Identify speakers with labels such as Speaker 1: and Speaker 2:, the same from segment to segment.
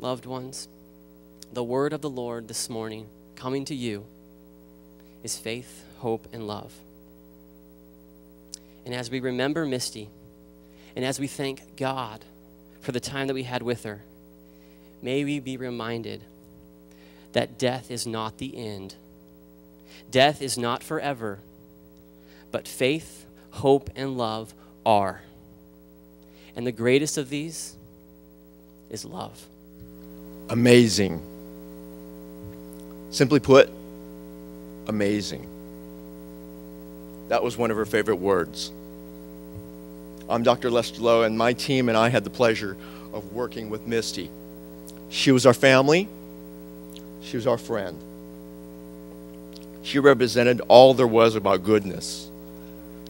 Speaker 1: loved ones, the word of the Lord this morning coming to you is faith, hope, and love. And as we remember Misty, and as we thank God for the time that we had with her, may we be reminded that death is not the end. Death is not forever, but faith, hope, and love are. And the greatest of these is love.
Speaker 2: Amazing. Simply put, amazing. That was one of her favorite words. I'm Dr. Lester Lowe, and my team and I had the pleasure of working with Misty. She was our family. She was our friend. She represented all there was about goodness.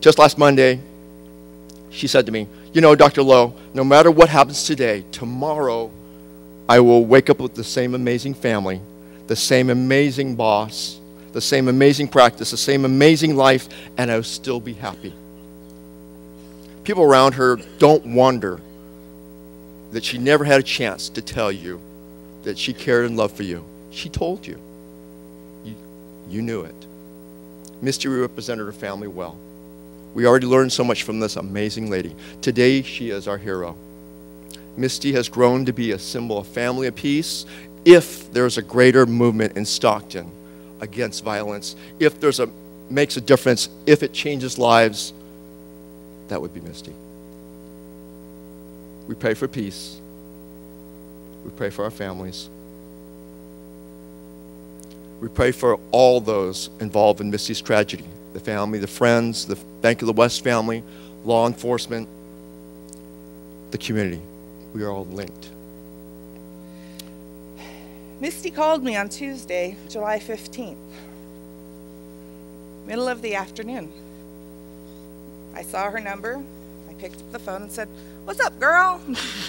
Speaker 2: Just last Monday, she said to me, you know, Dr. Lowe, no matter what happens today, tomorrow I will wake up with the same amazing family, the same amazing boss, the same amazing practice, the same amazing life, and I'll still be happy. People around her don't wonder that she never had a chance to tell you that she cared and loved for you. She told you. You knew it. Misty represented her family well. We already learned so much from this amazing lady. Today, she is our hero. Misty has grown to be a symbol of family of peace. If there's a greater movement in Stockton against violence, if there's makes a difference, if it changes lives, that would be Misty. We pray for peace. We pray for our families. We pray for all those involved in Misty's tragedy, the family, the friends, the Bank of the West family, law enforcement, the community. We are all linked.
Speaker 3: Misty called me on Tuesday, July 15th, middle of the afternoon. I saw her number. I picked up the phone and said, "What's up, girl?"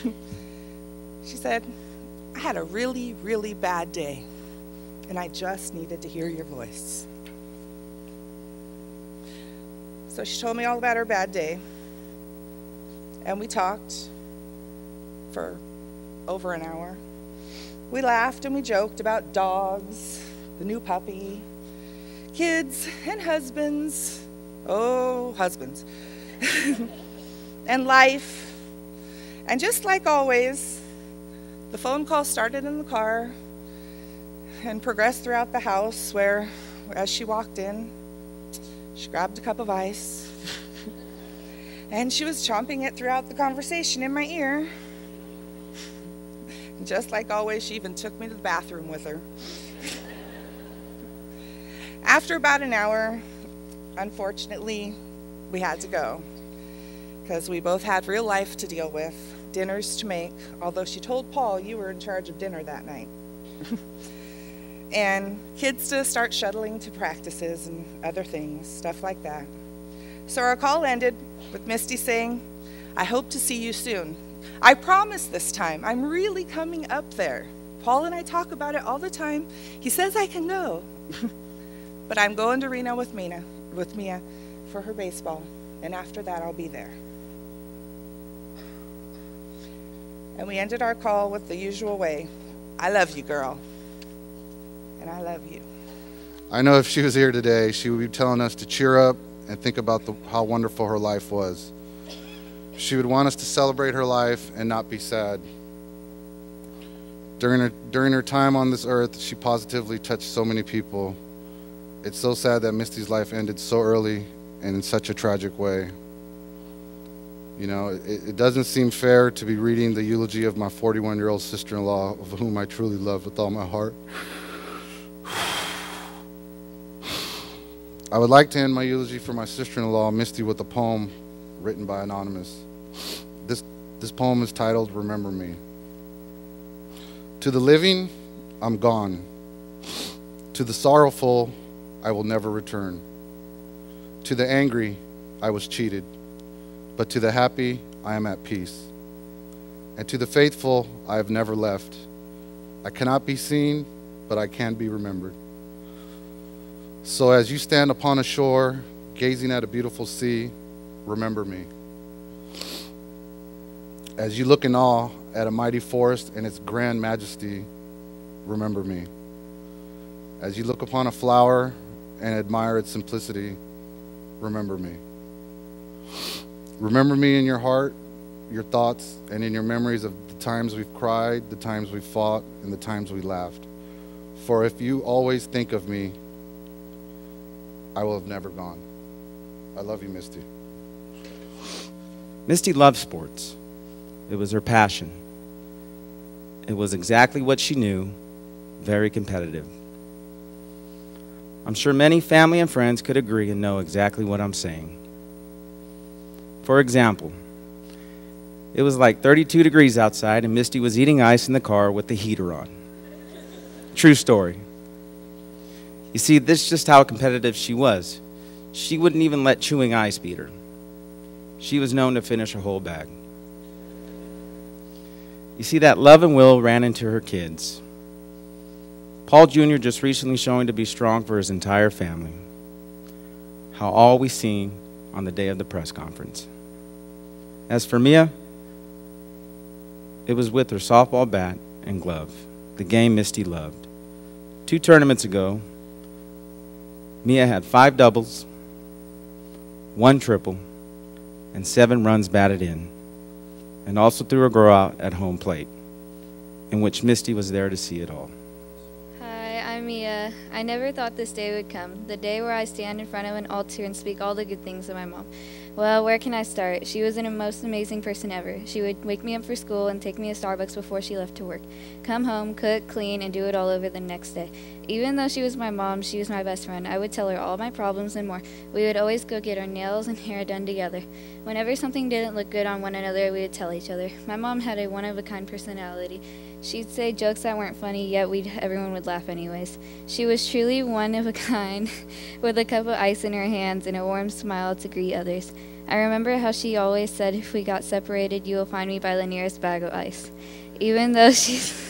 Speaker 3: She said, "I had a really, really bad day, and I just needed to hear your voice." So she told me all about her bad day, and we talked for over an hour. We laughed and we joked about dogs, the new puppy, kids and husbands, oh, husbands, and life. And just like always, the phone call started in the car and progressed throughout the house where, as she walked in, she grabbed a cup of ice and she was chomping it throughout the conversation in my ear. And just like always, she even took me to the bathroom with her. After about an hour, unfortunately, we had to go because we both had real life to deal with, dinners to make, although she told Paul you were in charge of dinner that night. And kids to start shuttling to practices and other things, stuff like that. So our call ended with Misty saying, "I hope to see you soon. I promise this time, I'm really coming up there. Paul and I talk about it all the time. He says I can go." But I'm going to Reno with Mia for her baseball, and after that I'll be there. And we ended our call with the usual way. "I love you, girl. And I love you."
Speaker 4: I know if she was here today, she would be telling us to cheer up and think about how wonderful her life was. She would want us to celebrate her life and not be sad. During her time on this earth, she positively touched so many people. It's so sad that Misty's life ended so early and in such a tragic way. You know, it doesn't seem fair to be reading the eulogy of my 41-year-old sister-in-law, of whom I truly love with all my heart. I would like to end my eulogy for my sister-in-law, Misty, with a poem written by Anonymous. This poem is titled, "Remember Me." To the living, I'm gone. To the sorrowful, I will never return. To the angry, I was cheated. But to the happy, I am at peace. And to the faithful, I have never left. I cannot be seen, but I can be remembered. So as you stand upon a shore, gazing at a beautiful sea, remember me. As you look in awe at a mighty forest and its grand majesty, remember me. As you look upon a flower and admire its simplicity, remember me. Remember me in your heart, your thoughts, and in your memories of the times we've cried, the times we've fought, and the times we laughed. For if you always think of me, I will have never gone. I love you, Misty.
Speaker 5: Misty loved sports. It was her passion. It was exactly what she knew, very competitive. I'm sure many family and friends could agree and know exactly what I'm saying. For example, it was like 32 degrees outside and Misty was eating ice in the car with the heater on. True story. You see, this is just how competitive she was. She wouldn't even let chewing ice beat her. She was known to finish a whole bag. You see, that love and will ran into her kids. Paul Jr. just recently showing to be strong for his entire family. How all we seen on the day of the press conference. As for Mia, it was with her softball bat and glove, the game Misty loved. 2 tournaments ago, Mia had 5 doubles, 1 triple, and 7 runs batted in, and also threw a girl out at home plate, in which Misty was there to see it all.
Speaker 6: Hi, I'm Mia. I never thought this day would come, the day where I stand in front of an altar and speak all the good things of my mom. Well, where can I start? She was the most amazing person ever. She would wake me up for school and take me to Starbucks before she left to work. Come home, cook, clean, and do it all over the next day. Even though she was my mom, she was my best friend. I would tell her all my problems and more. We would always go get our nails and hair done together. Whenever something didn't look good on one another, we would tell each other. My mom had a one-of-a-kind personality. She'd say jokes that weren't funny, yet everyone would laugh anyways. She was truly one of a kind, with a cup of ice in her hands and a warm smile to greet others. I remember how she always said, if we got separated, you will find me by the nearest bag of ice. Even though she's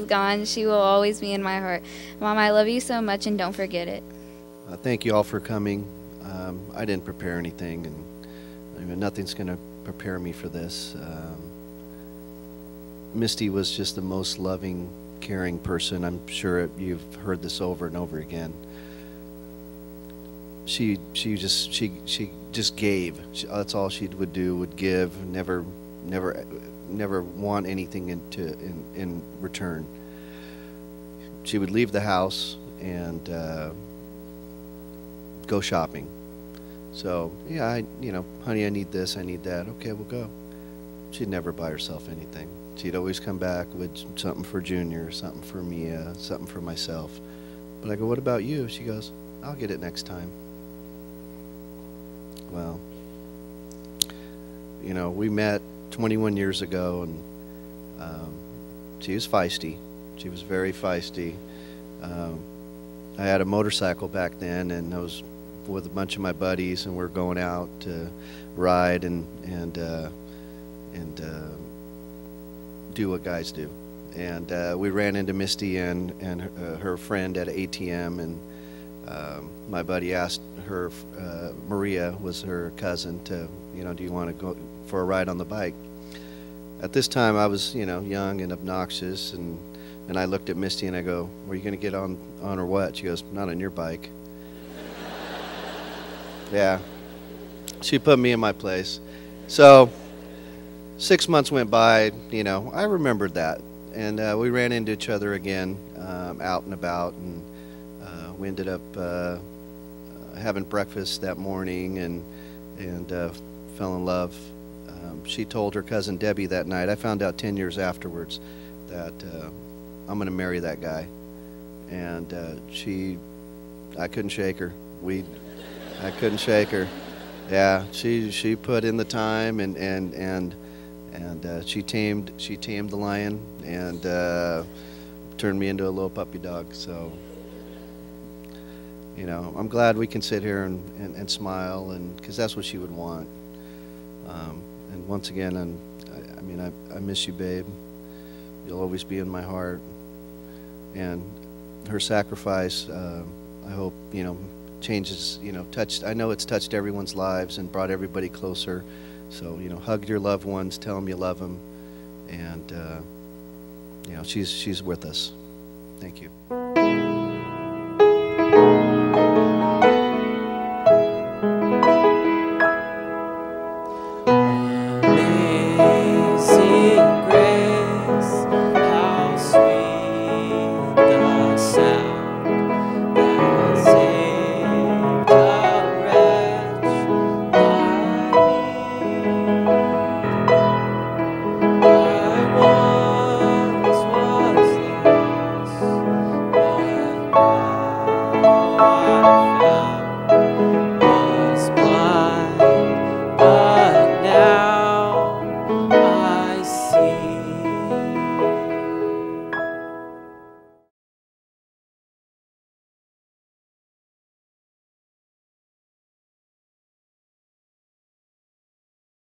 Speaker 6: gone, she will always be in my heart. Mom, I love you so much, and don't forget it.
Speaker 7: Thank you all for coming. I didn't prepare anything, and nothing's going to prepare me for this. Misty was just the most loving, caring person. I'm sure you've heard this over and over again. She just gave. That's all she would do, would give, never want anything in return. She would leave the house and go shopping. So yeah, honey, I need this, I need that. Okay, we'll go. She'd never buy herself anything. She'd always come back with something for Junior, something for Mia, something for myself. But I go, what about you? She goes, I'll get it next time. Well, we met 21 years ago, and she was feisty. She was very feisty. I had a motorcycle back then, and I was with a bunch of my buddies, and we're going out to ride and do what guys do. And we ran into Misty and her friend at an ATM, and my buddy asked her, Maria was her cousin, to, do you want to go for a ride on the bike? At this time, I was, young and obnoxious, and I looked at Misty and I go, "Are you going to get on or what?" She goes, "Not on your bike." Yeah, she put me in my place. So 6 months went by, I remembered that, and we ran into each other again out and about, and we ended up having breakfast that morning and fell in love. She told her cousin Debbie that night. I found out 10 years afterwards that I'm going to marry that guy, and I couldn't shake her. I couldn't shake her. Yeah, she put in the time, and she tamed the lion and turned me into a little puppy dog. So I'm glad we can sit here and smile, and because that's what she would want. And once again, I miss you, babe. You'll always be in my heart. And her sacrifice, I hope, changes, touched. I know it's touched everyone's lives and brought everybody closer. So, hug your loved ones, tell them you love them, and, she's with us. Thank you.